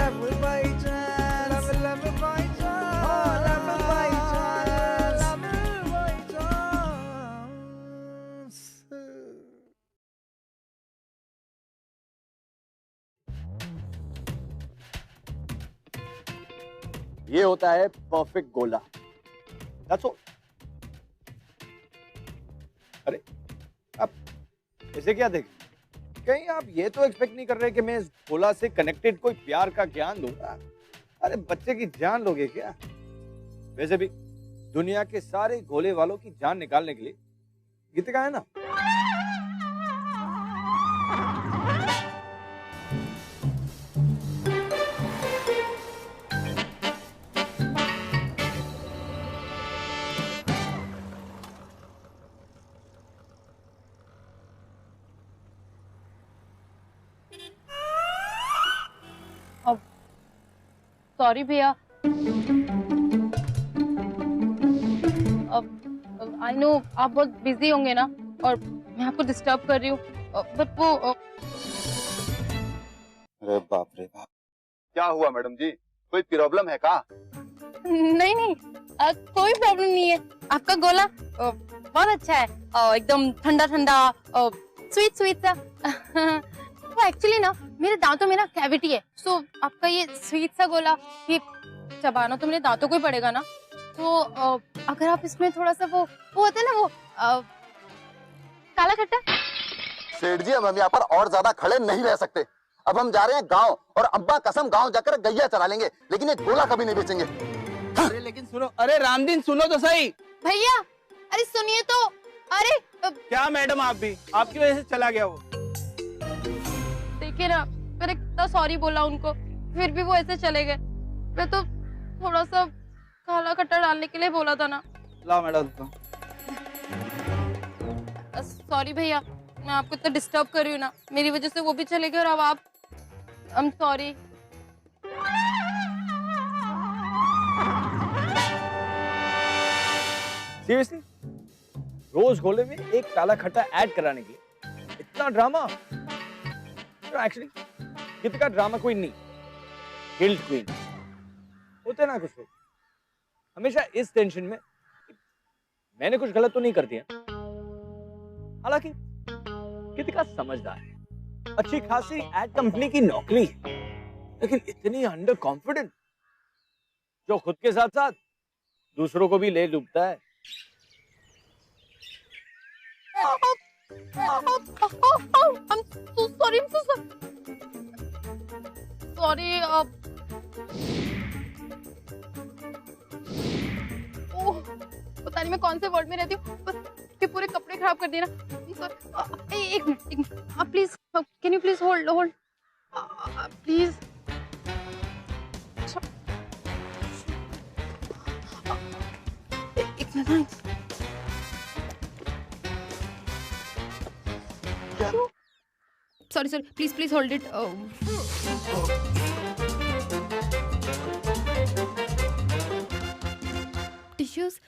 love by chance, love by chance, oh, love by chance, love by chance. ये होता है perfect गोला। That's all. अरे आप ऐसे क्या देख, कहीं आप ये तो एक्सपेक्ट नहीं कर रहे कि मैं इस गोला से कनेक्टेड कोई प्यार का ज्ञान दूंगा? अरे बच्चे की जान लोगे क्या? वैसे भी दुनिया के सारे गोले वालों की जान निकालने के लिए गीतिका है ना। सॉरी भैया, आई नो आप बहुत बिजी होंगे ना और मैं आपको डिस्टर्ब कर रही हूँ, बट वो अरे बाप रे बाप, क्या हुआ मैडम जी, कोई प्रॉब्लम है का? नहीं नहीं, कोई प्रॉब्लम नहीं है। आपका गोला बहुत अच्छा है, एकदम ठंडा ठंडा, स्वीट स्वीट सा। वो एक्चुअली ना मेरे दांतों में ना कैविटी है, सो आपका ये स्वीट सा गोला ये चबाना तो मेरे दांतों को ही पड़ेगा ना, तो अगर आप इसमें थोड़ा सा वो होता है ना वो काला खट्टा। सेठ जी, अब हम यहाँ पर और ज्यादा खड़े नहीं रह सकते। अब हम जा रहे हैं गांव, और अब्बा कसम गांव जाकर गैया चरा लेंगे, लेकिन ये गोला कभी नहीं बेचेंगे। अरे लेकिन सुनो, अरे रामदीन सुनो तो सही। भैया अरे सुनिए तो, अरे क्या मैडम आप भी, आपकी वजह से चला गया वो। देखिए ना, मैंने कितना सॉरी बोला उनको, फिर भी वो ऐसे चले गए। मैं तो थोड़ा सा काला खट्टा डालने के लिए बोला था ना। लाओ मैडम तो। सॉरी भैया, मैं आपको इतना डिस्टर्ब कर रही हूँ ना, मेरी वजह से वो भी चले गए और अब आप, आई एम सॉरी। सीरियसली रोज गोले में एक काला खट्टा ऐड कराने के लिए इतना ड्रामा? एक्चुअली गीतिका ड्रामा क्वीन नहीं, गिल्ट क्वीन होते ना कुछ लोग, हमेशा इस टेंशन में मैंने कुछ गलत तो नहीं कर दिया। हालांकि गीतिका समझदार है, अच्छी खासी एड कंपनी की नौकरी है, लेकिन इतनी अंडर कॉन्फिडेंट जो खुद के साथ साथ दूसरों को भी ले डूबता है। सॉरी, पता नहीं मैं कौन से वर्ड में रहती हूँ, कि पूरे कपड़े खराब कर दिए ना। एक मिनट, आप please, can you please hold hold please. एक minute, sorry sorry, please please hold it. Tissues,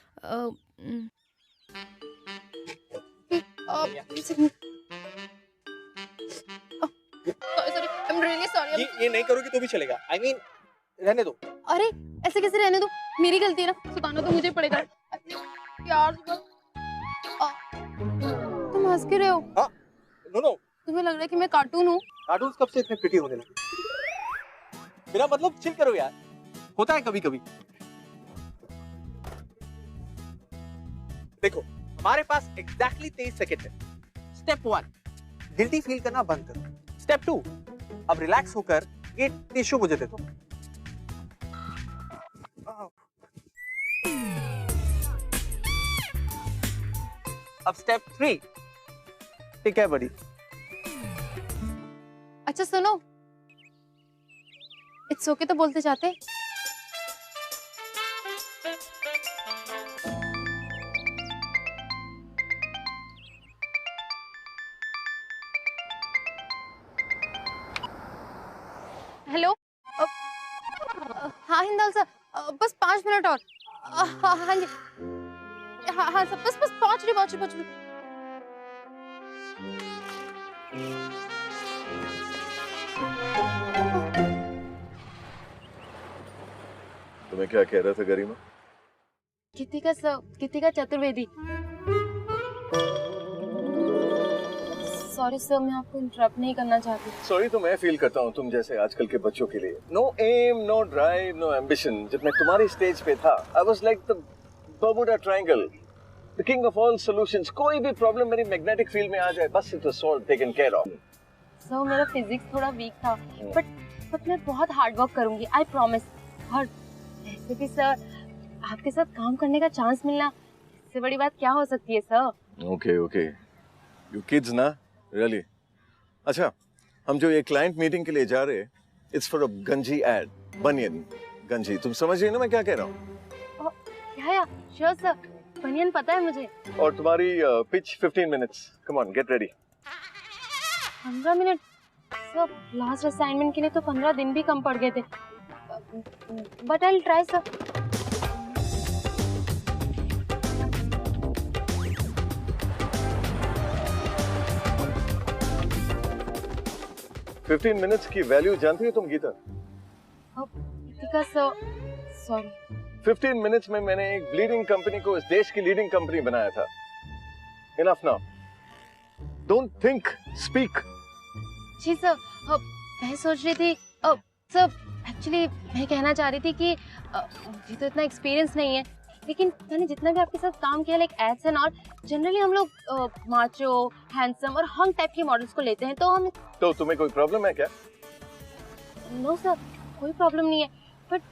ये नहीं करोगी तो भी चलेगा, I mean, रहने दो। अरे ऐसे कैसे रहने दो, मेरी गलती है ना, सुधारना तो मुझे पड़ेगा यार। तुम हंस के रहे हो? नो नो, तुम्हें लग रहा है कि मैं कार्टून हूँ? कार्टून्स कब से इतने प्रिटी होने लगे? मेरा मतलब चिल करो यार, होता है कभी कभी। देखो हमारे पास एग्जैक्टली 23 सेकंड है। स्टेप 1, गिल्टी फील करना बंद करो। स्टेप 2, अब रिलैक्स होकर ये टिश्यू मुझे दे दो। अब स्टेप 3, ठीक है बड़ी। अच्छा सुनो, इट्स ओके तो बोलते जाते। हेलो, हाँ हिंदल सर, बस 5 मिनट और। हाँ जी, हाँ सर, बस पहुंच रही। तुम्हें क्या कह रहा था गरिमा? कृतिका चतुर्वेदी। सॉरी सर, मैं आपको इंटरप्ट नहीं करना चाहती। सॉरी तो मैं फील करता हूँ तुम जैसे आजकल के बच्चों के लिए। No aim, no drive, no ambition. जब मैं तुम्हारी स्टेज पे था, I was like the Bermuda triangle, the king of all solutions. कोई भी प्रॉब्लम मेरी मैग्नेटिक फील्ड में आ जाए, बस it was solved, taken care of. Sir मेरा फिजिक्स थोड़ा वीक था, बट मैं बहुत हार्ड वर्क करूंगी, आई प्रॉमिस। और वैसे भी सर, आपके साथ काम करने का चांस मिलना, इससे बड़ी बात क्या हो सकती है सर। ओके यू किड्स ना, रियली। अच्छा, हम जो ये क्लाइंट मीटिंग के लिए जा रहे हैं, इट्स फॉर अ गंजी एड, बनियन गंजी। तुम समझ रही हो ना मैं क्या कह रहा हूँ? या श्योर सर, बनियन पता है मुझे। और तुम्हारी pitch 15 minutes. Come on, get ready. 15 minute? Sir last assignment के लिए तो 15 दिन भी कम पड़ गए थे, but I will try sir. Fifteen minutes की वैल्यू जानती हो तुम Geeta? Kritika sir, sorry. 15 minutes में मैंने एक ब्लीडिंग कंपनी को इस देश की लीडिंग कंपनी बनाया था। Enough now, don't think, speak. जी सर, मैं सोच रही थी सर, एक्चुअली मैं कहना चाह रही थी कि मुझे तो इतना एक्सपीरियंस नहीं है, लेकिन मैंने जितना भी आपके साथ काम किया, like ads and all, generally हम लोग माचो, हैंडसम और हंग टाइप के मॉडल्स को लेते हैं, तो हम। तो तुम्हें कोई प्रॉब्लम है क्या? नो सर, कोई प्रॉब्लम नहीं है, बट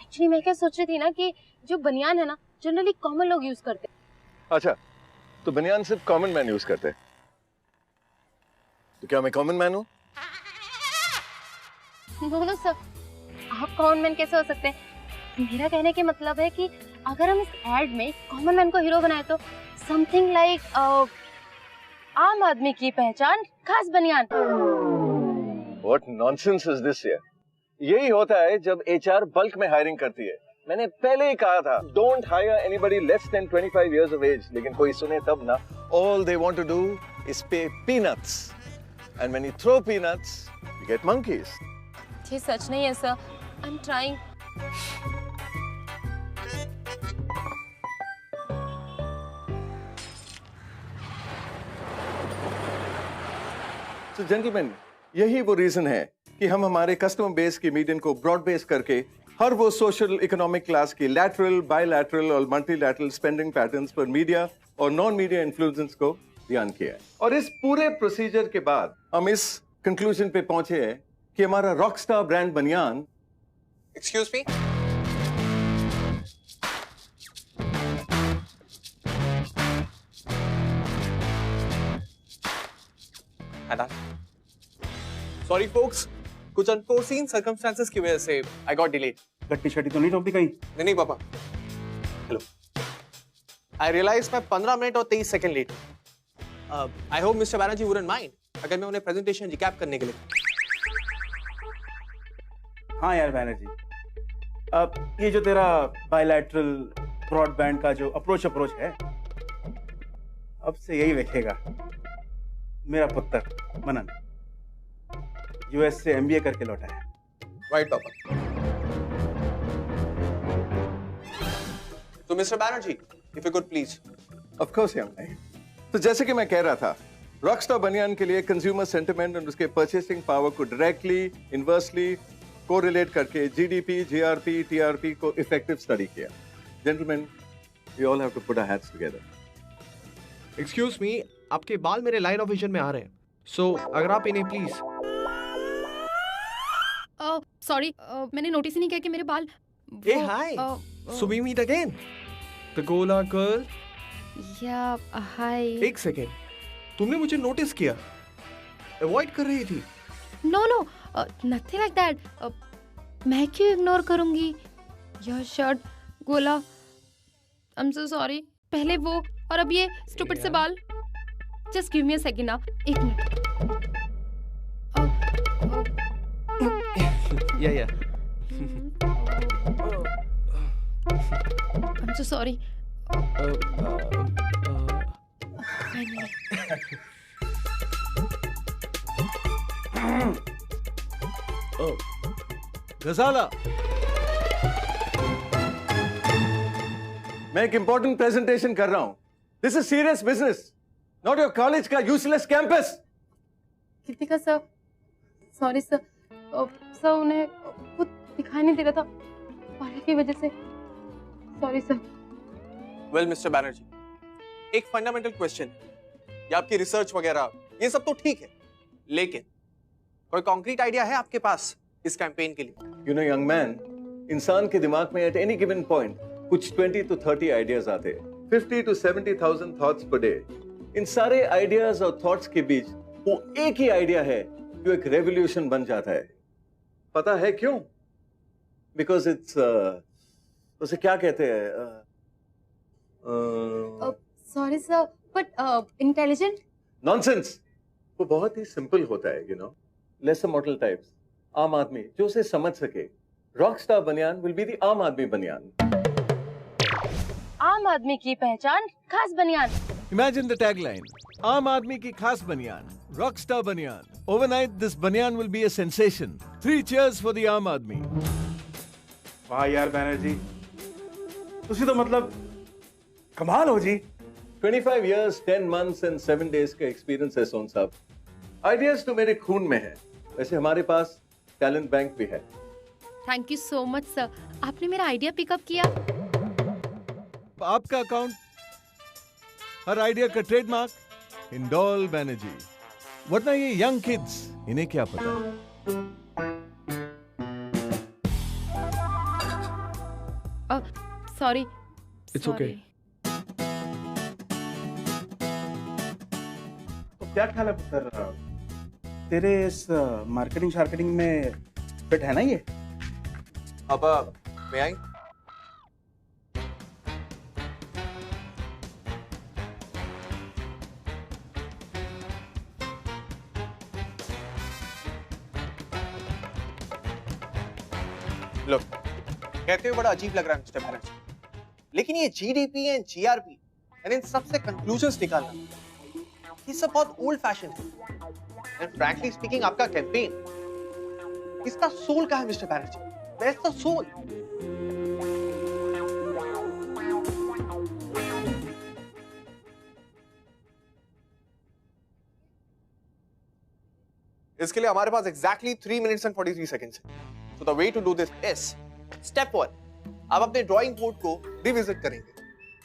एक्चुअली मैं क्या सोच रही थी ना कि जो बनियान है ना, जनरली कॉमन लोग यूज करते हैं। अच्छा, तो बनियान सिर्फ कॉमन मैन यूज करते हैं। तो क्या मैं कॉमन मैन हूँ? नो सर, आप कॉमन मैन कैसे हो सकते हैं? मेरा कहने के मतलब है कि अगर हम इस एड में कॉमन मैन को हीरो बनाए तो समथिंग लाइक आम आदमी की पहचान खास बनियान। What nonsense is this here? यही होता है जब HR बल्क में हायरिंग करती है। मैंने पहले ही कहा था, don't hire anybody less than 25 years of age, लेकिन कोई सुने तब ना। All they want to do is pay peanuts, and when you throw peanuts, you get monkeys. ये सच नहीं है sir, I'm trying. So gentlemen, यही वो रीजन है कि हम हमारे कस्टमर बेस की मीडियन को ब्रॉड बेस करके हर वो सोशल इकोनॉमिक क्लास की लैटरल, बायलैटरल और मल्टीलैटरल स्पेंडिंग पैटर्न्स पर मीडिया और नॉन मीडिया इन्फ्लुएंसेस को ध्यान किया है। और इस पूरे प्रोसीजर के बाद हम इस कंक्लूजन पे पहुंचे हैं कि हमारा रॉकस्टार ब्रांड बनियान। Excuse me? Sorry folks, कुछ अनफोर्सीन सर्कमस्टांसेस की वजह से I got delayed. गट्टी शट्टी तो नहीं टोपी कहीं? नहीं पापा। हेलो। I realized मैं 15 मिनट और 23 second late. I hope Mr. Banerjee wouldn't mind अगर मैं उन्हें प्रेजेंटेशन रिकैप करने के लिए। हाँ यार बैनर्जी, अब ये जो तेरा बायलैटरल ब्रॉडबैंड का जो अप्रोच है, अब से यही देखेगा मेरा पुत्र मनन, यूएस से एमबीए करके लौटा है। राइट पापा। तो mister Banerjee, if you could please. Of course यार भाई। तो जैसे कि मैं कह रहा था, रॉकस्टार बनियान के लिए कंज्यूमर सेंटिमेंट और उसके परचेसिंग पावर को डायरेक्टली, इनवर्सली कोरिलेट करके जीडीपी, जीआरपी, टीआरपी को इफेक्टिव स्टडी किया। Gentleman, we all have to put our heads together. Excuse me, आपके बाल मेरे लाइन ऑफ विजन में आ रहे हैं, सो अगर आप इन्हें प्लीज। सॉरी, मैंने नोटिस ही नहीं किया कि मेरे बाल। ए hi, so we meet again. The गोला गर्ल। या हाय। एक सेकेंड, तुमने मुझे नोटिस किया, अवॉइड कर रही थी। No no, nothing like that. मैं क्यों इग्नोर करूंगी? योर शर्ट, गोला, आई एम सो सॉरी। पहले वो और अब ये स्टूपिड से बाल। Just give me a second ना, एक मिनट। या आई एम सो सॉरी। गजाला, मैं एक इंपॉर्टेंट प्रेजेंटेशन कर रहा हूं. This is serious business, not your college का useless campus. Kritika sir, sorry sir. Sir उन्हें कुछ दिखाई नहीं दे रहा था पानी की वजह से. Sorry sir. Well mister Banerjee, एक फंडामेंटल क्वेश्चन है. ये आपकी रिसर्च वगैरह ये सब तो ठीक है, लेकिन कोई कॉन्क्रीट आइडिया है आपके पास इस कैंपेन के लिए? यू नो यंग मैन, इंसान के दिमाग में एट एनी गिवन पॉइंट कुछ 20 to 30 आइडियाज आते हैं. 50 to 70,000 थॉट्स पर डे. इन सारे आइडियाज और थॉट्स के बीच वो एक ही आइडिया है जो एक रेवोल्यूशन बन जाता है. पता है क्यों? बिकॉज इट्स उसे क्या कहते हैं? Sorry sir, but intelligent. Nonsense. वो बहुत ही सिंपल होता है, you know. Lesser model types. आम आदमी जो उसे समझ सके. रॉकस्टार बनियान विल बी द आम आदमी बनियान. आम आदमी की पहचान खास बनियान. Imagine the tagline: Aam Aadmi ki khas banyan, rockstar banyan. Overnight, this banyan will be a sensation. 3 cheers for the Aam Aadmi. वाह यार बैनर्जी, तुसी तो मतलब कमाल हो जी. 25 years, 10 months and 7 days का एक्सपीरियंस है सोन साहब. आइडियाज तो मेरे खून में है. वैसे हमारे पास टैलेंट बैंक भी है. Thank you so much sir, आपने मेरा आइडिया पिकअप किया. आपका अकाउंट, हर आइडिया का ट्रेडमार्क इंडोल बैनर्जी. वरना ये यंग किड्स, इन्हें क्या पता. सॉरी. It's okay. तो क्या ख्याल है पुत्र, तेरे इस मार्केटिंग शार्केटिंग में फिट है ना ये? अब मैं आई. Look, कहते हुए बड़ा अजीब लग रहा है मिस्टर बैनर्जी, लेकिन ये GDP and GRP and in सबसे कंक्लूजन्स निकालना ये सब बहुत ओल्ड फैशन है. एंड फ्रैंकली स्पीकिंग आपका कैंपेन, इसका सोल कहाँ है mister Banerjee? Where's the soul? इसके लिए हमारे पास exactly 3 minutes and 43 seconds है. So the way to do this is step 1. आप अपने ड्राइंग बोर्ड को रिविजिट करेंगे.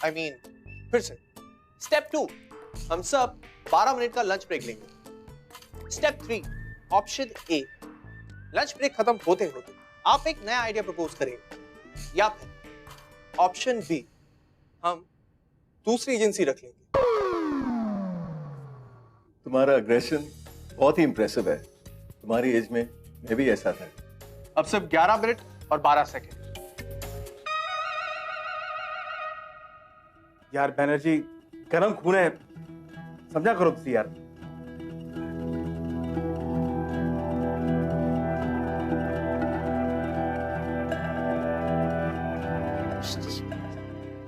I mean, फिर से. Step 2. हम सब 12 मिनट का लंच ब्रेक लेंगे. Step 3. Option A. Lunch break खत्म होते होते आप एक नया आइडिया प्रपोज करेंगे. या फिर ऑप्शन बी, हम दूसरी एजेंसी रख लेंगे. तुम्हारा अग्रेशन बहुत ही इंप्रेसिव है. तुम्हारी एज में मैं भी ऐसा था. अब सिर्फ 11 मिनट और 12 सेकंड. यार बैनर्जी, गरम खून है, समझा करो तुसी यार.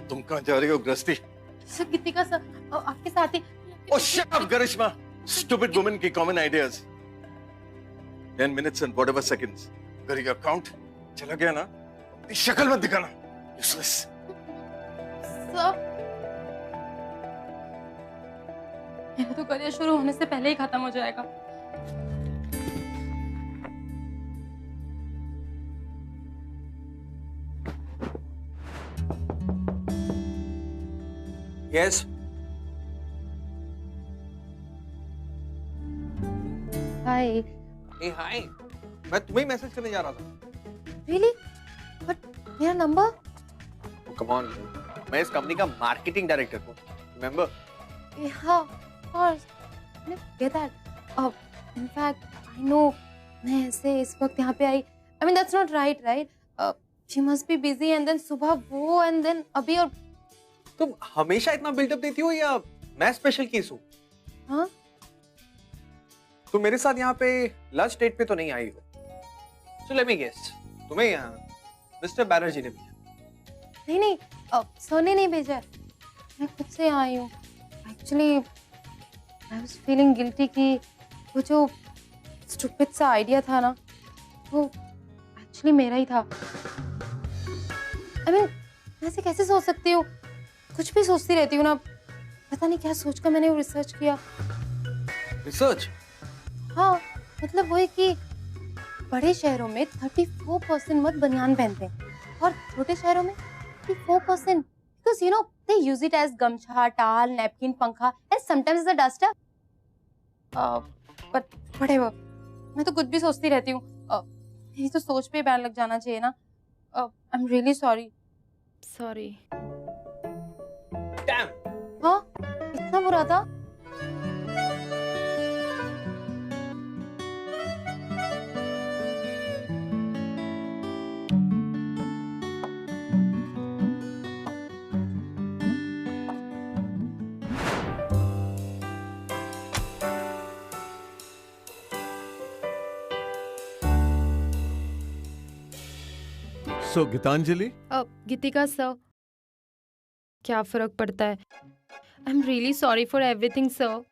तुम कहां जा रही हो गृहस्थी? सर कृतिका सर, आपके साथ ही. Oh, shut up, Garishma! Stupid woman की common ideas. 10 minutes and whatever seconds. अगर ये अकाउंट चला गया ना, शक्ल मत दिखाना. Useless. सर, मेरा तो करियर शुरू होने से पहले ही खत्म हो जाएगा. Yes. हाय. Hey, hi. मैं तुम्हें मैसेज करने जा रहा था. रियली? बट मेरा नंबर? Oh, come on. मैं इस कंपनी का मार्केटिंग डायरेक्टर हूँ. Remember? Yeah, of course. I get that. In fact, I know. मैं ऐसे इस वक्त यहाँ पे आई. I mean, that's not right, right? She must be busy and then सुबह वो and then अभी और. तुम हमेशा इतना बिल्डअप देती हो या मैं स्पेशल केस हूँ? हाँ? तुम मेरे साथ यहाँ पे लंच डेट पे तो नहीं आई हो. So let me guess. तुम्हें यहाँ मिस्टर बैनर्जी ने भेजा? नहीं, सर ने नहीं भेजा. मैं खुद से यहाँ आई हूँ. Actually, I was feeling guilty कि वो जो stupid सा आइडिया था ना, वो एक्चुअली मेरा ही था. I mean, मैं ऐसे कैसे सोच सकती हूँ कुछ भी सोचती रहती हूँ ना, पता नहीं क्या सोच कर मैंने वो रिसर्च किया। रिसर्च? हाँ, मतलब वो है कि बड़े शहरों में 34% मर्द बनियान पहनते हैं और छोटे शहरों में 54%, because you know they use it as गमछा, टाल, नैपकिन, पंखा and sometimes the duster. but whatever, मैं तो कुछ भी सोचती रहती हूँ। मेरी तो सोच पे बैन लग जाना चाहिए ना। I'm really sorry. Sorry. Damn. हाँ, इतना बुरा था? So, Gitanjali? गीतिका सर, क्या फर्क पड़ता है? आई am really sorry for everything sir.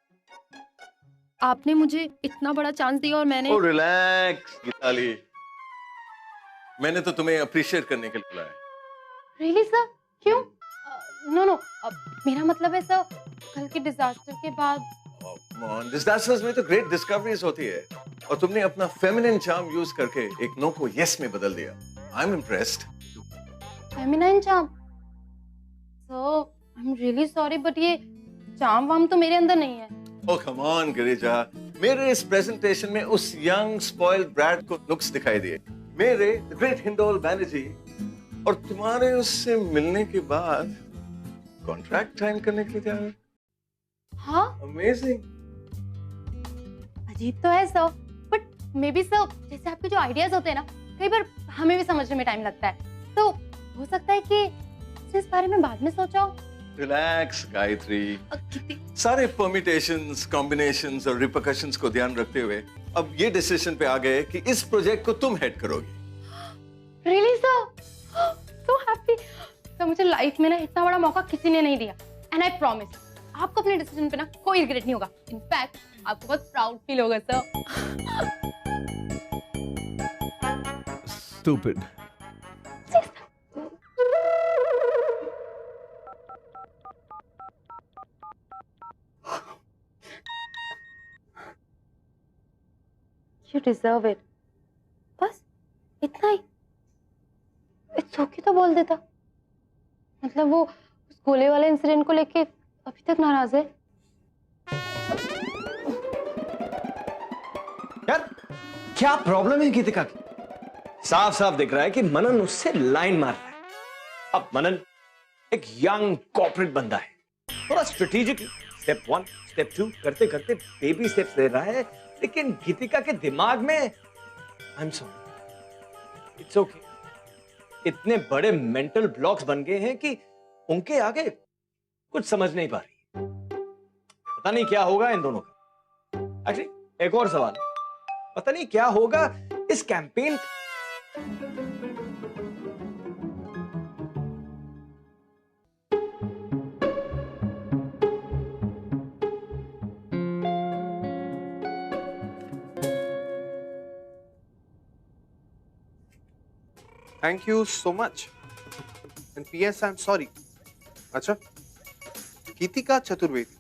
आपने मुझे इतना बड़ा चांस दिया और मैंने रिलैक्स गीताली, मैंने तो तुम्हें अप्रिशिएट करने के लिए बुलाया। Really sir? क्यों? नो, मेरा मतलब है सर, कल के डिजास्टर के बाद डिजास्टर्स में तो ग्रेट डिस्कवरीज होती है और तुमने अपना फेमिनिन चार्म यूज करके एक नो को यस में बदल दिया। I am impressed. Feminine charm? Sir, I am really sorry but ये चार्म वाम तो मेरे अंदर नहीं है। ओह कम ऑन गिरिजा, मेरे इस प्रेजेंटेशन में उस यंग स्पॉइल्ड ब्रैड को लुक्स दिखाई दिए, मेरे ग्रेट हिंडोल बैनर्जी, और तुम्हारे उससे मिलने के बाद कॉन्ट्रैक्ट साइन करने के लिए तैयार। हाँ, अमेजिंग। अजीब तो है sir, but may be sir जैसे आपके जो आइडियाज होते हैं ना, कई बार हमें भी समझने में टाइम लगता है, तो हो सकता है कि इस बारे में बाद में सोचा हो। रिलैक्स गायत्री, सारे परम्यूटेशंस, कॉम्बिनेशंस और रिपरकशंस को ध्यान रखते हुए अब ये डिसीजन पे आ गए कि इस प्रोजेक्ट को तुम हेड करोगी। Really sir? So happy sir, मुझे लाइफ में ना इतना बड़ा मौका किसी ने नहीं दिया, एंड आई प्रॉमिस आपको अपने डिसीजन पे ना कोई रिग्रेट नहीं होगा। इनफैक्ट आपको बहुत प्राउड फील होगा sir. Stupid. You deserve it. बस इतना ही। It's okay तो बोल देता। मतलब वो उस गोले वाले इंसिडेंट को लेके अभी तक नाराज है। यार क्या प्रॉब्लम है गीतिका की? साफ साफ दिख रहा है कि मनन उससे लाइन मार रहा है। अब मनन एक यंग कॉर्पोरेट बंदा है, थोड़ा स्ट्रेटेजिक स्टेप 1 स्टेप 2 करते करते बेबी स्टेप्स ले रहा है, लेकिन गीतिका के दिमाग में आई एम सॉरी, इट्स ओके, इतने बड़े मेंटल ब्लॉक्स बन गए हैं कि उनके आगे कुछ समझ नहीं पा रही। पता नहीं क्या होगा इन दोनों का। एक्चुअली एक और सवाल, पता नहीं क्या होगा इस campaign. Thank you so much. And P.S. I'm sorry. अच्छा, गीतिका चतुर्वेदी।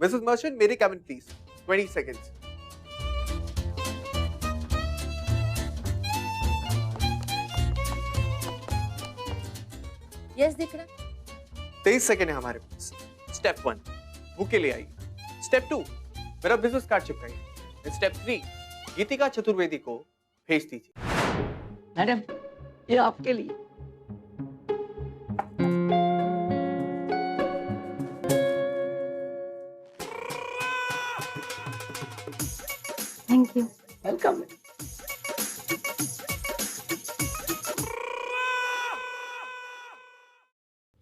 Mrs. Merchant, मेरे cabin please. 20 seconds. यस दिख रहा है। 23 सेकंड है हमारे पास। स्टेप 1 बुके ले आइए। स्टेप 2 मेरा बिजनेस कार्ड चिपकाइए। स्टेप 3 गीतिका चतुर्वेदी को भेज दीजिए। मैडम ये आपके लिए। वेलकम।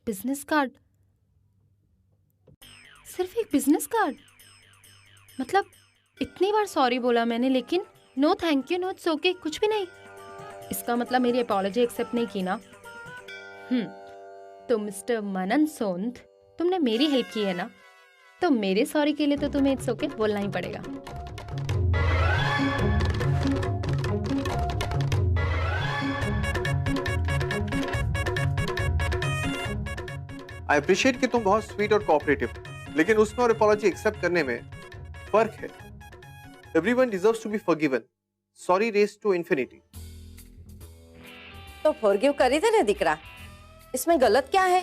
Business card? सिर्फ एक बिजनेस कार्ड? मतलब इतनी बार सॉरी बोला मैंने, लेकिन no thank you, no it's okay, कुछ भी नहीं। इसका मतलब मेरी अपॉलॉजी एक्सेप्ट नहीं की ना? तो मिस्टर मनन सोंद, तुमने मेरी हेल्प की है ना, तो मेरे सॉरी के लिए तो तुम्हें इट्स ओके बोलना ही पड़ेगा। आई अप्रिशिएट कि तुम बहुत स्वीट और कोऑपरेटिव, लेकिन उसमें और अपॉलॉजी एक्सेप्ट करने में फर्क है। Everyone deserves to be forgiven. Sorry race to infinity. तो फॉरगिव करी थे ना दिकरा, इसमें गलत क्या है?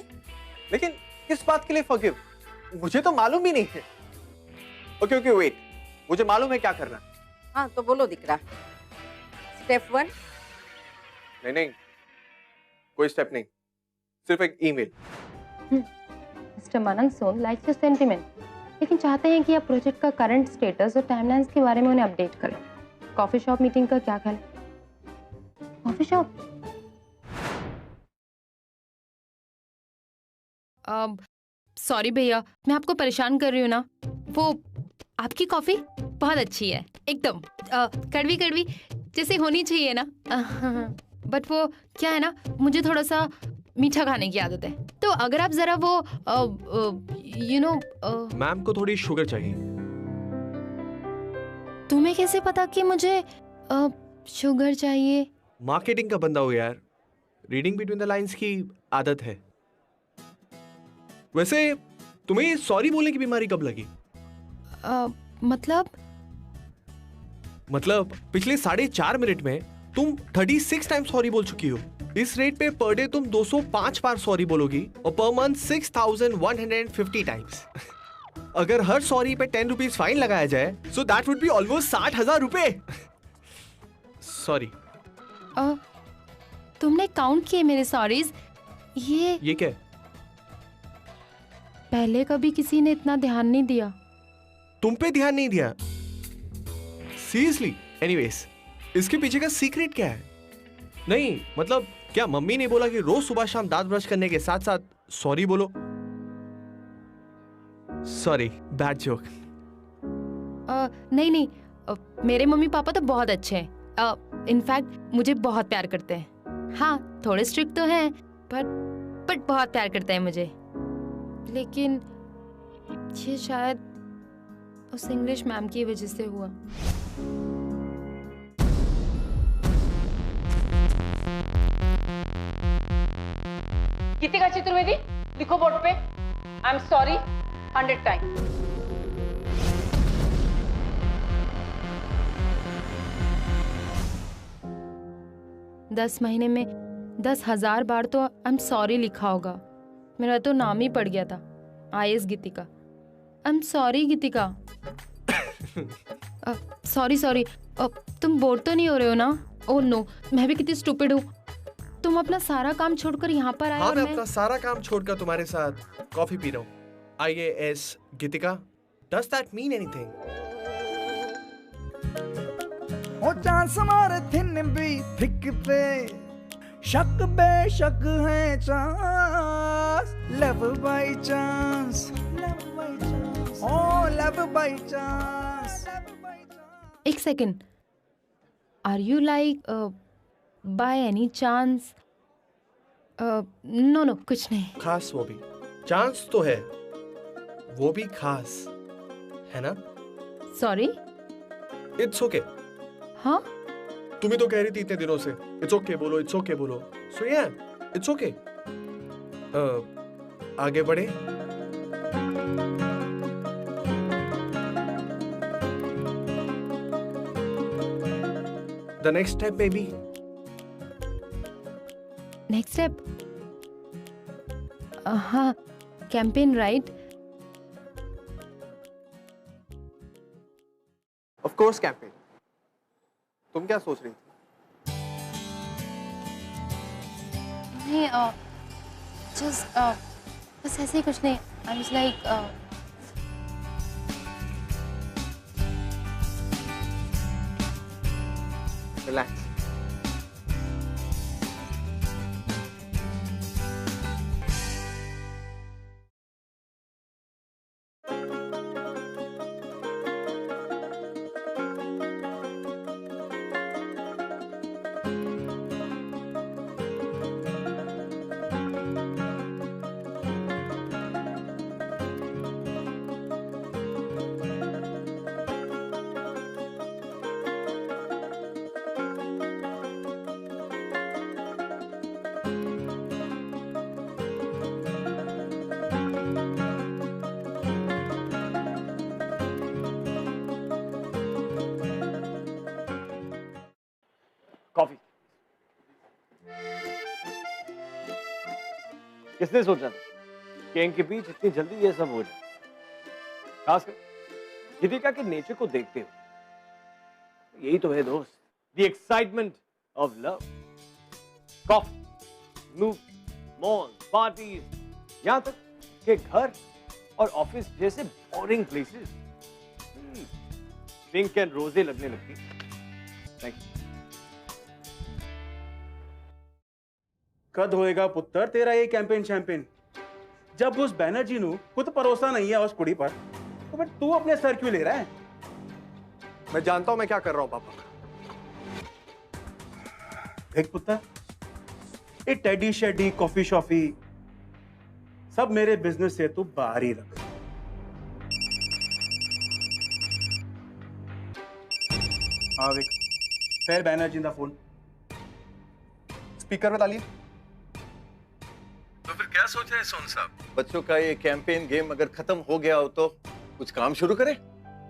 लेकिन किस बात के लिए फॉरगिव? मुझे तो मालूम भी नहीं है। ओके ओके वेट, मुझे मालूम है क्या करना। हाँ तो बोलो दिकरा। स्टेप 1? नहीं नहीं, कोई स्टेप नहीं, सिर्फ एक email. Mister Manan Sond likes your sentiment, लेकिन चाहते हैं कि आप प्रोजेक्ट का करंट स्टेटस और टाइमलाइंस के बारे में उन्हें अपडेट करें। कॉफी शॉप मीटिंग का क्या ख्याल है? Coffee shop? सॉरी भैया, मैं आपको परेशान कर रही हूँ ना। वो आपकी कॉफी बहुत अच्छी है, एकदम कड़वी कड़वी जैसे होनी चाहिए ना। बट वो क्या है ना, मुझे थोड़ा सा मीठा खाने की आदत है, तो अगर आप जरा वो यू नो। मैम को थोड़ी शुगर चाहिए। तुम्हें कैसे पता कि मुझे शुगर चाहिए? मार्केटिंग का बंदा हो यार, रीडिंग बिटवीन द लाइंस की आदत है। वैसे तुम्हें सॉरी बोलने की बीमारी कब लगी? मतलब पिछले 4.5 मिनट में तुम 36 टाइम सॉरी बोल चुकी हो। इस रेट पे पर डे तुम 205 बार सॉरी बोलोगी और पर मंथ 6150 टाइम्स। अगर हर सॉरी पे 10 रुपीज फाइन लगाया जाए, so that would be almost 60,000 रुपए। सॉरी। तुमने काउंट किए मेरे सॉरीज? ये क्या? पहले कभी किसी ने इतना ध्यान नहीं दिया। तुम पे ध्यान नहीं दिया? सीरियसली? एनीवेज, इसके पीछे का सीक्रेट क्या है? नहीं मतलब क्या मम्मी ने बोला कि रोज सुबह शाम दांत ब्रश करने के साथ साथ सॉरी बोलो? Sorry, bad joke. नहीं, मेरे मम्मी पापा तो बहुत अच्छे हैं। इनफैक्ट मुझे बहुत प्यार करते हैं। हाँ, थोड़े स्ट्रिक्ट तो हैं, बट बहुत प्यार करते हैं मुझे। लेकिन ये शायद उस इंग्लिश मैम की वजह से हुआ। गीतिका चतुर्वेदी, लिखो बोर्ड पे आई एम सॉरी 100 टाइम। दस महीने में 10,000 बार तो आई एम सॉरी लिखा होगा। मेरा तो नाम ही पड़ गया था, IS Geetika. I am sorry Geetika. Sorry, तुम बोर तो नहीं हो रहे हो ना? ओह नो, मैं भी कितनी स्टूपिड हूँ। तुम अपना सारा काम छोड़कर यहाँ पर आए। हाँ, और मैं अपना सारा काम छोड़कर तुम्हारे साथ कॉफी पी रहा हूँ। IAS Geetika, does that mean anything? Oh chance मारे थिन भी थिक पे, शक बेशक है chance, love by chance, oh love by chance. एक second, are you like by any chance? No कुछ नहीं। खास वो भी चांस तो है, वो भी खास है ना? सॉरी। It's okay. हाँ, तुम ही तो कह रही थी इतने दिनों से इट्स ओके बोलो, इट्स ओके बोलो। सो या इट्स ओके। आगे बढ़े। The next step maybe. Next step? हाँ, campaign right? Of course campaign. तुम क्या सोच रही थी? नहीं, जस्ट बस ऐसे ही कुछ नहीं। आई वाज लाइक किसने सोचा था कि इनके बीच इतनी जल्दी ये सब हो जाए? खासकर गीतिका के नेचर को देखते हो। यही तो है दोस्त, the excitement of love. Coffee, movie, mall, parties, यहां तक कि घर और ऑफिस जैसे बोरिंग प्लेसेस पिंक एंड रोजे लगने लगती। Thank you. कद होएगा पुत्र तेरा ये कैंपेन शैंपेन। जब उस बैनर्जी नु खुद भरोसा नहीं है उस कुड़ी पर, तो फिर तू अपने सर क्यों ले रहा है? मैं जानता हूं मैं क्या कर रहा हूं पापा। देख पुत्र, ये टेडी शेडी कॉफी शॉफी सब मेरे बिजनेस से तू बाहर ही रख। हाँ विक, फिर बैनर्जी दा फोन स्पीकर में डालिए। तो फिर क्या सोच रहे हैं सोन साहब? बच्चों का ये कैंपेन गेम अगर खत्म हो गया हो तो कुछ काम शुरू करें।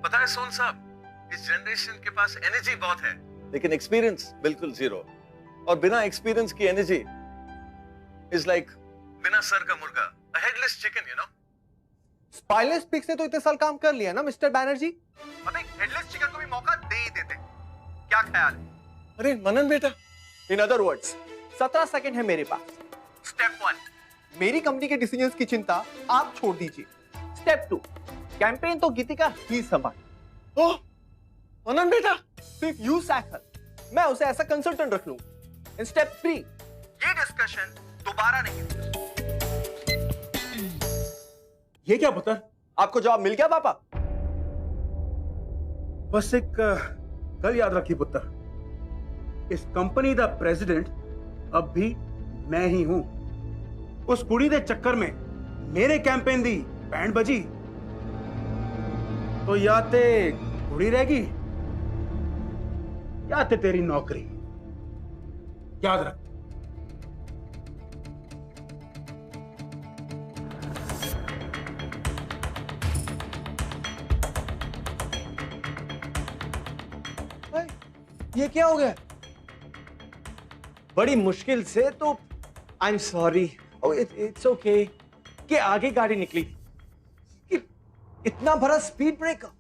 पता है सोन साहब, इस जनरेशन के पास एनर्जी बहुत है, लेकिन एक्सपीरियंस बिल्कुल जीरो। और बिना एक्सपीरियंस की एनर्जी इज लाइक बिना सर का मुर्गा, a headless chicken, you know? Spineless pigs ने तो इतने साल काम कर लिया ना मिस्टर बैनर्जी। अब एक हेडलेस चिकन को भी मौका दे ही देते। क्या ख्याल है? अरे मनन बेटा, इन अदर वर्ड्स 17 सेकंड है मेरे पास। स्टेप 1, मेरी कंपनी के डिसीजंस की चिंता आप छोड़ दीजिए। स्टेप 2, कैंपेन तो गीतिका ही संभाल। ओह मनन बेटा, सिर्फ यू सैक हर, मैं उसे ऐसा कंसल्टेंट रख लूंगा। इन स्टेप 3, ये डिस्कशन दोबारा नहीं होगा। ये क्या पुत्र? आपको जवाब मिल गया पापा? बस एक गल याद रखी पुत्र, इस कंपनी दा प्रेसिडेंट अब भी मैं ही हूं। उस कुड़ी दे चक्कर में मेरे कैंपेन दी बैंड बजी तो या ते कुड़ी रहेगी या ते तेरी नौकरी। याद रख। ये क्या हो गया? बड़ी मुश्किल से तो आई एम सॉरी, इट्स ओके कि आगे गाड़ी निकली थी कि इतना बड़ा स्पीड ब्रेकर।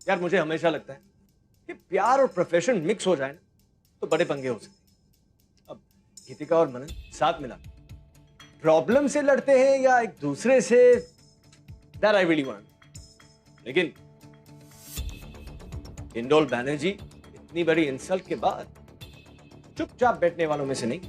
यार मुझे हमेशा लगता है कि प्यार और प्रोफेशन मिक्स हो जाए ना तो बड़े पंगे हो सकते। अब गीतिका और मनन साथ मिला प्रॉब्लम से लड़ते हैं या एक दूसरे से, दैट आई रियली वांट। लेकिन इंडोल बैनर्जी इतनी बड़ी इंसल्ट के बाद चुपचाप बैठने वालों में से नहीं।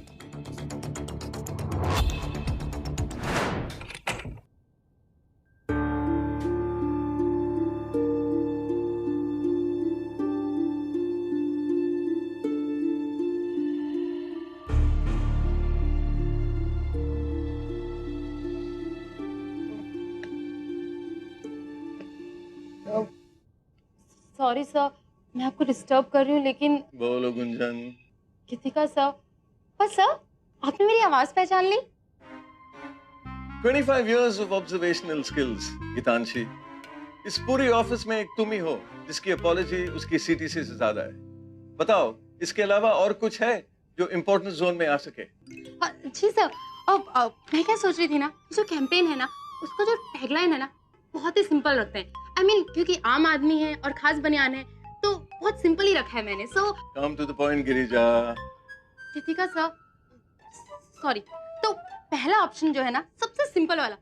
सॉरी सर, मैं आपको डिस्टर्ब कर रही हूँ, लेकिन बोलो गुंजन। गीतिका सर, पर सर आपने मेरी आवाज पहचान ली? 25 years of observational skills, Geetanshi. इस पूरी ऑफिस में एक तुम ही हो जिसकी अपॉलॉजी उसकी सीटीसी से ज्यादा है। बताओ, इसके अलावा और कुछ है जो इंपॉर्टेंट जोन में आ सके? जी सर, अब मैं क्या सोच रही थी ना, जो कैंपेन है ना उसका जो टैगलाइन है ना बहुत ही सिंपल रखते हैं। I mean, क्योंकि आम आदमी है और खास बनियान है तो बहुत सिंपल ही रखा है मैंने। So come to the point Girija. Geetika sir, sorry, तो पहला ऑप्शन जो है ना सबसे सिंपल वाला,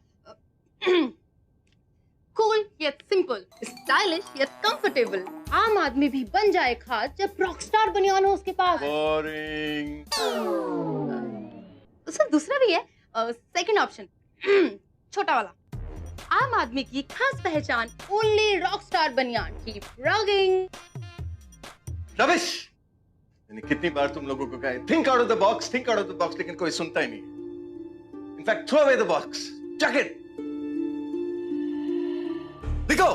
cool yet simple, stylish yet comfortable, आम आदमी भी बन जाए खास जब रॉकस्टार बनियान हो उसके पास। बोरिंग। सर दूसरा भी है, सेकंड ऑप्शन, छोटा वाला, आम आदमी की खास पहचान ओनली रॉकस्टार बनियान की रॉगिंग। रविश! मैंने कितनी बार तुम लोगों को कहा है think out of the box, think out of the box, लेकिन कोई सुनता ही नहीं। In fact throw away the box, chuck it. देखो,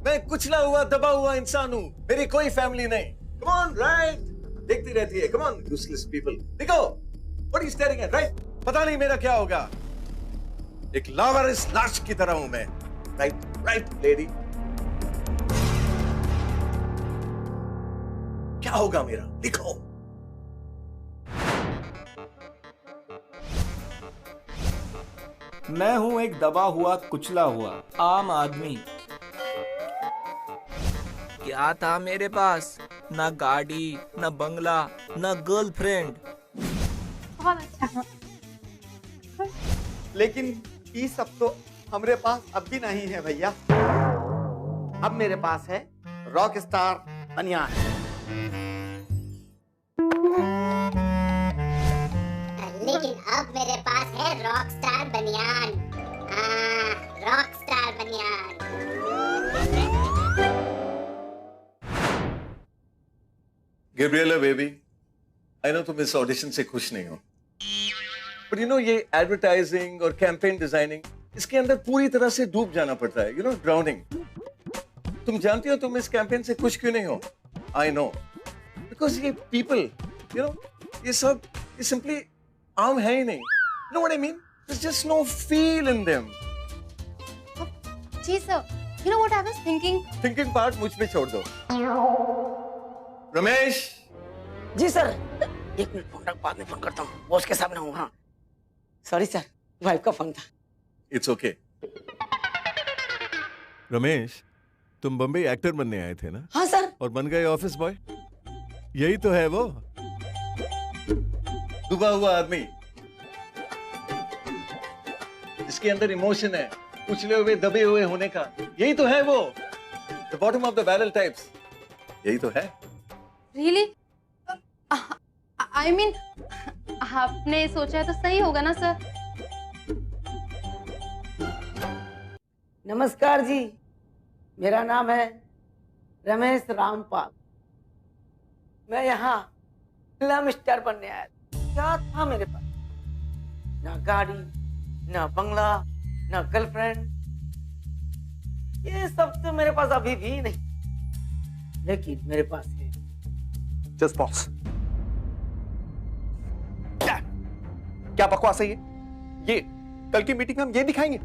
मैं कुचला हुआ दबा हुआ इंसान हूं, मेरी कोई फैमिली नहीं। Come on, right? देखती रहती है, कम ऑन यूजलेस पीपल। देखो, what are you staring at, right? पता नहीं मेरा क्या होगा, एक लावारिस लाश की तरह हूं मैं। Right right lady. क्या होगा मेरा, लिखो। मैं हूं एक दबा हुआ कुचला हुआ आम आदमी। क्या था मेरे पास? ना गाड़ी, ना बंगला, ना गर्लफ्रेंड। बहुत अच्छा। लेकिन ये सब तो हमारे पास अब भी नहीं है भैया। अब मेरे पास है रॉक स्टार बनियान। लेकिन अब मेरे पास है रॉक स्टार बनियान। हाँ, रॉक स्टार बनियान। Gabriella baby, I know तुम इस ऑडिशन से खुश नहीं हो, but you know ये एडवर्टाइजिंग और कैंपेन डिजाइनिंग, इसके अंदर पूरी तरह से डूब जाना पड़ता है, you know, ड्राउनिंग। तुम जानती हो तुम इस कैंपेन से खुश क्यों नहीं हो? I know, because ये people, you know, ये सब ये simply आम है ही नहीं। You know what I mean? There's just no feel in them. जी sir, you know what I was thinking? Thinking part मुझ पे छोड़ दो। रमेश। जी सर, 1 मिनट फोन रख, बाद में फोन करता हूँ। बॉस के सामने हूँ। हाँ सॉरी सर, वाइफ का फोन था। It's okay. रमेश, तुम बम्बई एक्टर बनने आए थे ना? हाँ सर। और बन गए ऑफिस बॉय? यही तो है वो डूबा हुआ आदमी जिसके अंदर इमोशन है, कुचले हुए दबे हुए होने का। यही तो है वो, the bottom of the barrel types. यही तो है। Really? I mean, आपने सोचा है तो सही होगा ना सर? नमस्कार जी, मेरा नाम है रमेश रामपाल। मैं यहाँ फिल्म स्टार बनने आया था। क्या था मेरे पास? ना गाड़ी, ना बंगला, ना गर्लफ्रेंड। ये सब तो मेरे पास अभी भी नहीं, लेकिन मेरे पास है जस्ट बॉस। क्या बकवास है ये कल की मीटिंग में हम ये दिखाएंगे।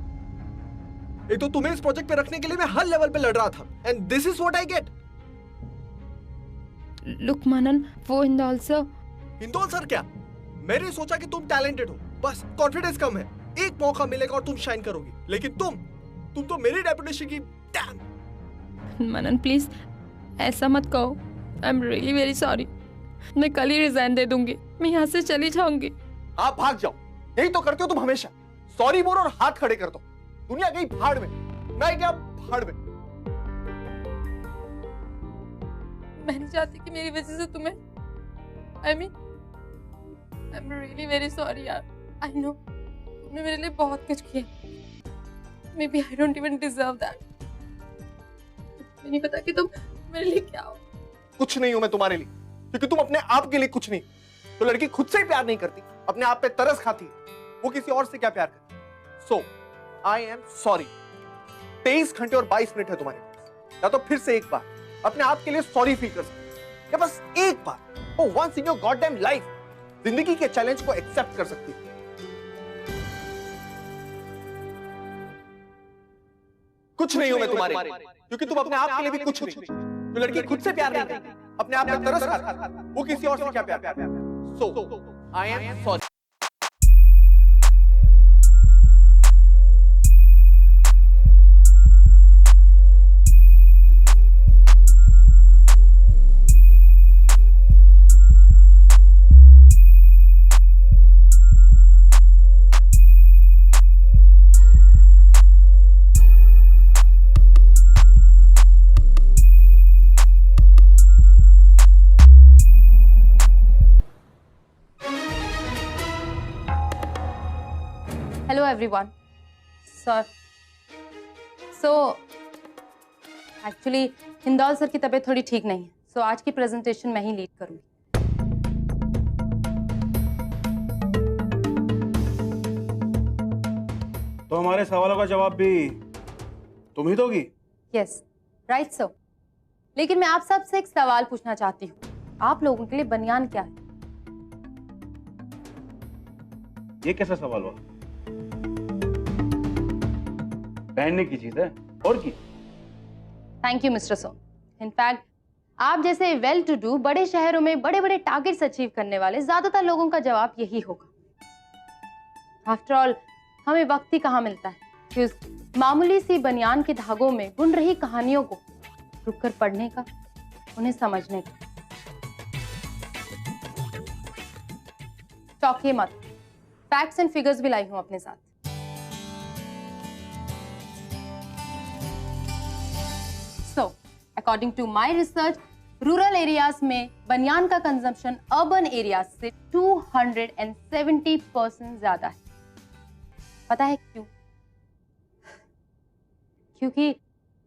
एक तो तुम्हें इस प्रोजेक्ट पे रखने के लिए मैं हर लेवल पे लड़ रहा था, and this is what I get. Look मनन, वो हिंदौल सर। हिंदौल सर क्या? मैंने सोचा कि तुम टैलेंटेड हो, बस कॉन्फिडेंस कम है। एक मौका मिलेगा और तुम शाइन करोगी, लेकिन तुम तो मेरी रेपुटेशन की डैम। मनन प्लीज ऐसा मत कहो। आई एम रियली वेरी सॉरी। मैं कल ही रिजाइन दे दूंगी, मैं यहाँ से चली जाऊंगी। आप भाग जाओ, यही तो करते हो तुम हमेशा। सॉरी बोलो और हाथ खड़े कर दो। दुनिया गई भाड़ में, मैं गया भाड़ में। मैं नहीं चाहती कि मेरी वजह से तुम्हें I am really very sorry यार। आई नो तुमने मेरे लिए बहुत कुछ किया। Maybe I don't even deserve that. मुझे नहीं पता कि तुम मेरे लिए क्या हो। कुछ नहीं हूं मैं तुम्हारे लिए, क्योंकि तुम अपने आप के लिए कुछ नहीं। तो लड़की खुद से ही प्यार नहीं करती, अपने आप पे तरस खाती है, वो किसी और से क्या प्यार करती। So I am sorry. 23 घंटे और 22 मिनट है तुम्हारे पास, या तो फिर से एक बार अपने आप के लिए सॉरी फील कर सकते, या बस एक बार once in your goddamn life जिंदगी के चैलेंज को एक्सेप्ट कर सकती है। कुछ नहीं हूं मैं तुम्हारे लिए, क्योंकि तुम अपने आप के लिए भी कुछ नहीं। जो लड़की खुद से प्यार नहीं करती, अपने आप पे तरस खाती, वो किसी और से क्या प्यार करती। So I am sorry. Hello everyone. Sir so actually Hindol sir की तबीयत थोड़ी ठीक नहीं है, सो आज की प्रेजेंटेशन मैं ही लीड करूंगी। तो हमारे सवालों का जवाब भी तुम ही दोगी? Yes right sir. लेकिन मैं आप सबसे एक सवाल पूछना चाहती हूँ, आप लोगों के लिए बनियान क्या है? ये कैसा सवाल हुआ? पहनने की चीज है और की। Thank you mister Som. In fact आप जैसे वेल टू डू बड़े शहरों में बड़े बड़े टारगेट्स अचीव करने वाले ज्यादातर लोगों का जवाब यही होगा। आफ्टर ऑल हमें वक्त ही कहाँ मिलता है कि उस मामूली सी बनियान के धागों में बुन रही कहानियों को रुककर पढ़ने का, उन्हें समझने का। चौंकिए मत, फैक्ट्स एंड फिगर्स भी लाई हूं अपने साथ। So, according to my research, rural areas में बनियान का कंजम्पशन अर्बन एरियाज से 270% ज्यादा है। पता है क्यों? क्योंकि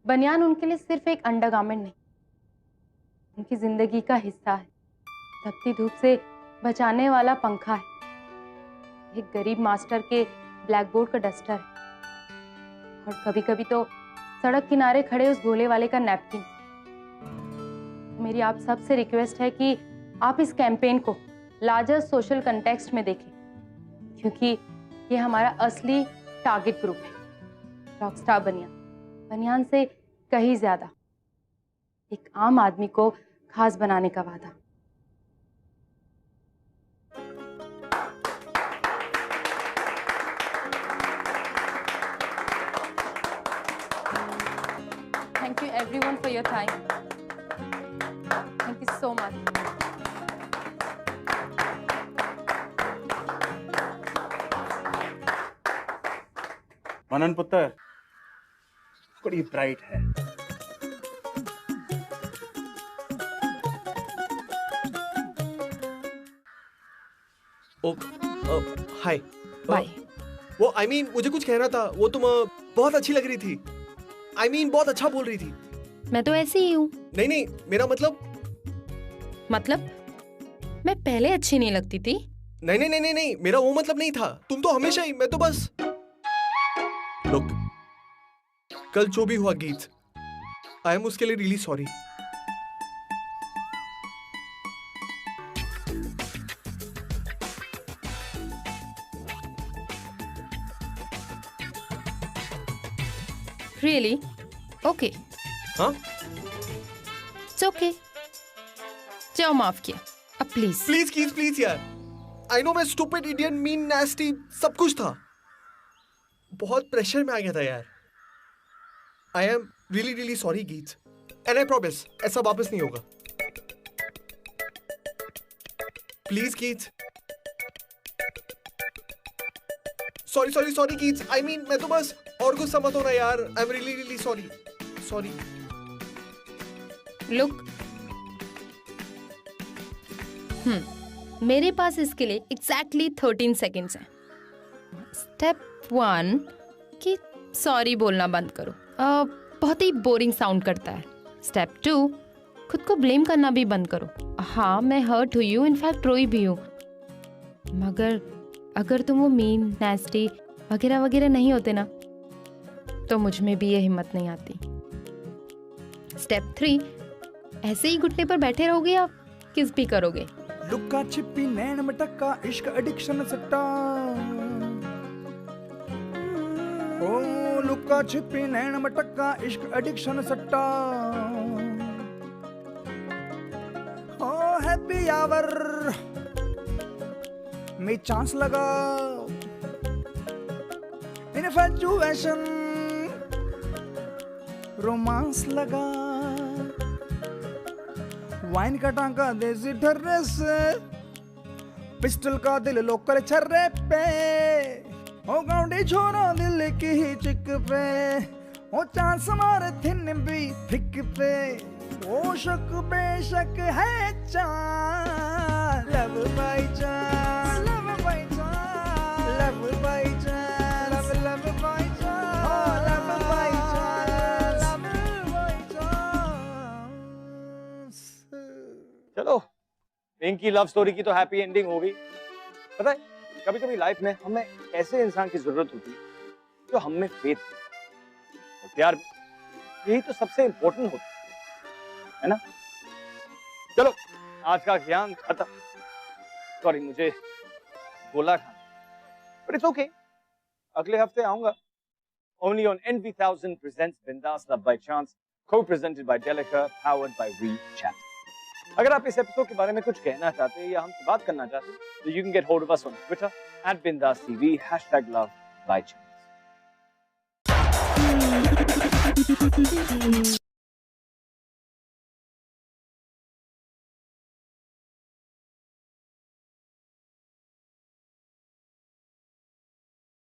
बनियान उनके लिए सिर्फ एक अंडरगारमेंट नहीं, उनकी जिंदगी का हिस्सा है, तपती धूप से बचाने वाला पंखा है, एक गरीब मास्टर के ब्लैक बोर्ड का डस्टर है, और कभी कभी तो सड़क किनारे खड़े उस गोले वाले का नैपकिन। मेरी आप सबसे रिक्वेस्ट है कि आप इस कैंपेन को लार्जर सोशल कंटेक्स्ट में देखें, क्योंकि ये हमारा असली टारगेट ग्रुप है। रॉकस्टार बनियान से कहीं ज्यादा, एक आम आदमी को खास बनाने का वादा। Thank you everyone for your time. Thank you so much. मनन पुत्र बड़ी ब्राइट है। हाय। बाय। वो आई मीन मुझे कुछ कहना था। वो तुम बहुत अच्छी लग रही थी। आई मीन बहुत अच्छा बोल रही थी। मैं तो ऐसी ही हूँ। नहीं, मेरा मतलब मैं पहले अच्छी नहीं लगती थी। नहीं, मेरा वो मतलब नहीं था। तुम तो हमेशा ही, मैं तो बस लुक, कल जो भी हुआ गीत, आई एम उसके लिए रियली सॉरी। Really? Okay. हाँ? It's okay. जाओ माफ किया। अब प्लीज यार। आई नो मैं स्टूपिड, इडियट, मीन, नेस्टी सब कुछ था। बहुत प्रेशर में आ गया था यार। आई एम रियली सॉरी गीत, एंड आई प्रॉमिस ऐसा वापस नहीं होगा। प्लीज गीत। सॉरी गीत। आई मीन मैं तो बस, और गुस्सा मत होना यार। आई एम रियली सॉरी। लुक, मेरे पास इसके लिए एग्जैक्टली 13 सेकेंड्स हैं। स्टेप 1 कि सॉरी बोलना बंद करो, बहुत ही बोरिंग साउंड करता है। स्टेप 2, खुद को ब्लेम करना भी बंद करो। हाँ, मैं हर्ट हुई हूँ, इनफैक्ट रोई भी हूँ, मगर अगर तुम वो मीन, नेस्टी वगैरह नहीं होते ना, तो मुझ में भी ये हिम्मत नहीं आती। स्टेप 3, ऐसे ही घुटने पर बैठे रहोगे या किस भी करोगे? लुक्का छिपी नैन मटक्का इश्क एडिक्शन सट्टा, ओ लुक्का छिपी नैन मटक्का इश्क एडिक्शन सट्टा, ओ हैप्पी आवर में चांस लगा, इन्फैचुएशन रोमांस लगा, वाइन का टांका देसी ठर्रे से, पिस्टल का दिल लोकल छर्रे पे, ओ गाउंडी छोरा दिल की ही चिक पे, ओ चांस मारे थिन भी थिक पे, ओ शक बेशक है चांद, लव बाई चांद, लव बाई चांद, लव बाई चांद, लव बाई चांद, लव बाई चांद, लव बाई चांद। चलो, इनकी लव स्टोरी की तो हैप्पी एंडिंग हो गई। पता है, कभी कभी लाइफ में हमें ऐसे इंसान की जरूरत होती है जो हम में फेथ और प्यार, यही तो सबसे इंपॉर्टेंट होता है ना। चलो, आज का ज्ञान खत्म। सॉरी, मुझे गोला खाना, बट इट्स ओके। अगले हफ्ते आऊंगा। Only on NV1000 presents Bindas Love by Chance, co-presented by Delica, powered by WeChat. अगर आप इस एपिसोड के बारे में कुछ कहना चाहते हैं या हमसे बात करना चाहते हैं, तो you can get hold of us on Twitter @BindasTV, #love by chance.